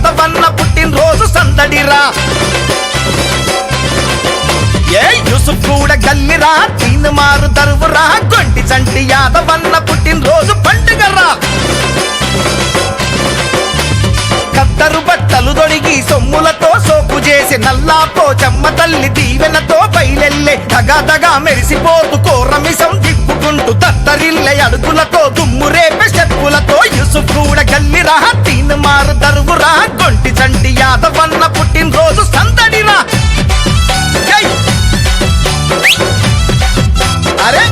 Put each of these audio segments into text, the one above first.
యాదవన్న పుట్టినరోజు సందడిరా. ఏ యూసుఫ్ కూడా గల్లిరా, తీన్మారు దరువురా, గొంటి చంటి యాదవన్న పుట్టినరోజు పండుగరా. కద్దరు బట్టలు దొడిగి సొమ్ములతో సోపు చేసి నల్లాపో చెమ్మ తల్లి దీవెనతో బయలెల్లే దగా మెరిసిపోతూ కోరమిసం తిప్పుకుంటూ తత్తరిల్లె అడుగులతో దుమ్ము రేపే చెప్పులతో యూసుఫ్ కూడా గల్లిరా, తీన్మారు దరువురా, గొంటి చంటి యాదవన్న పుట్టినరోజు సందడిరా. అరే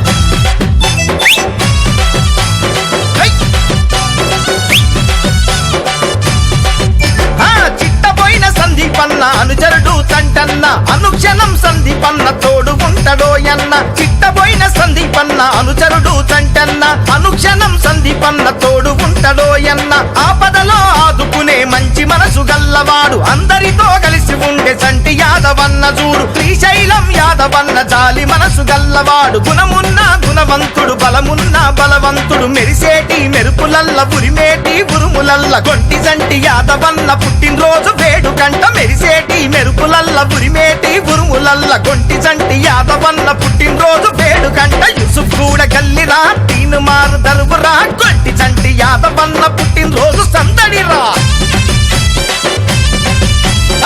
చిట్టబోయిన సందీపన్న అనుచరుడు చంటన్న, అనుక్షణం సందీపన్న తోడు ఉంటాడోయన్న. చిట్టబోయిన సందీపన్న అనుచరుడు చంటన్న, అనుక్షణం సందీపన్న తోడు ఉంటాడోయన్న. ఆపదలో ఆదుకునే మంచి మనసు గల్లవాడు, అందరితో కలిసి ఉండే చంటి యాదవన్న చూడు. శ్రీశైలం యాదవన్న జాలి మనసు గల్లవాడు, గుణమున్న గుణవంతుడు, బలమున్న బలవంతుడు, మెరిసేటి మెరుపులల్ల ఉరిమేటి ఉరుములల్ల గొంటి చంటి యాదవన్న పుట్టినరోజు వేడుకంట. మెరిసేటి మెరుపులల్ల ఉరిమేటి ఉరుములల్ల గొంటి చంటి యాదవన్న పుట్టినరోజు వేడుకంట. యూసుఫ్ కూడా గల్లిరా, తీన్మారు దరువురా, గొంటి చంటి యాదవన్న పుట్టినరోజు సందడిరా.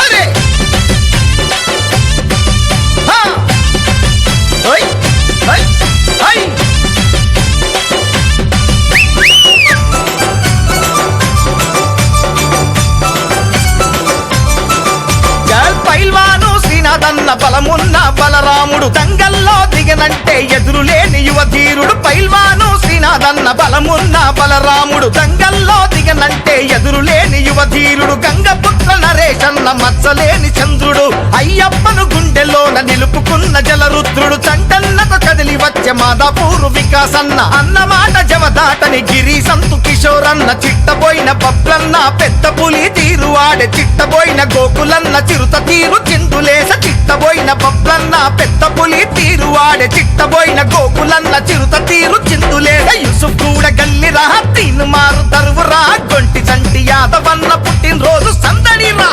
అరే పైల్వాను శ్రీనాథన్న బలమున్న బలరాముడు, దంగల్లో దిగనంటే ఎదురులేని యువధీరుడు. పైల్వాను శ్రీనాథన్న బలమున్న బలరాముడు, దంగల్లో దిగనంటే ఎదురులేని యువధీరుడు. గంగపుత్ర నరేశన్న మచ్చలేని చంద్రుడు, అయ్యప్పను గుండెలోన నిలుపుకున్న జలరుద్రుడు. చంటన్నతో కదిలి వచ్చే మాదాపూరు వికాసన్న, అన్నమాట జవదాటని గిరి సంతు కిషోరన్న. చిట్టబోయిన బబ్లన్న పెద్ద పులి తీరు ఆడే, చిట్టబోయిన గోకులన్న చిరుత తీరు చిందులేస. చిట్టబోయిన బబ్లన్న పెద్ద పులి తీరు ఆడే, చిట్టబోయిన గోకులన్న చిరుత తీరు చిందులేస. యూసుఫ్ కూడా గల్లిరా, తీన్మారు దరువురా, గొంటి చంటి యాదవన్న పుట్టినరోజు సందడిరా.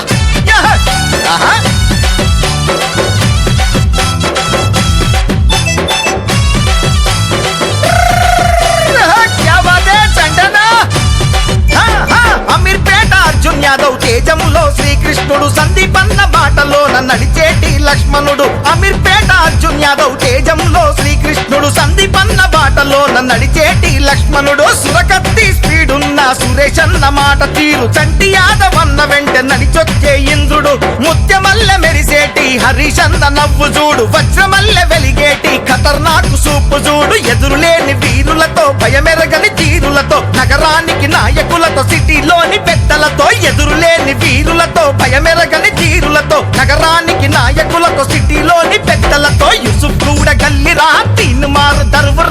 అమీర్పేట అర్జున్ యాదవ్ తేజంలో శ్రీకృష్ణుడు, సందీపన్న బాటలోన నడిచేటి లక్ష్మణుడు. అమీర్పేట అర్జున్ యాదవ్ తేజంలో శ్రీకృష్ణుడు, సందీపన్న బాటలోన నడిచేటి లక్ష్మణుడు. సురకత్తి స్పీడున్న సురేషన్న మాట తీరు, చంటి యాదవన్న వెంట నడిచొచ్చే ఇంద్రుడు. ముత్యమల్లె మెరిసేటి హరీషన్న నవ్వు చూడు, వజ్రమల్లె వెలిగేటి ఖతర్నాకు సూపు చూడు. ఎదురులేని వీరులతో భయమెరగని తీరులతో, నగరానికి నాయకులతో సిటీలోని పెద్దలతో. ఎదురులేని వీరులతో భయమెరగని తీరులతో, నగరానికి నాయకులతో సిటీలోని పెద్దలతో. యూసుఫ్ కూడా గల్లిరా, తీన్మారు దరువురా,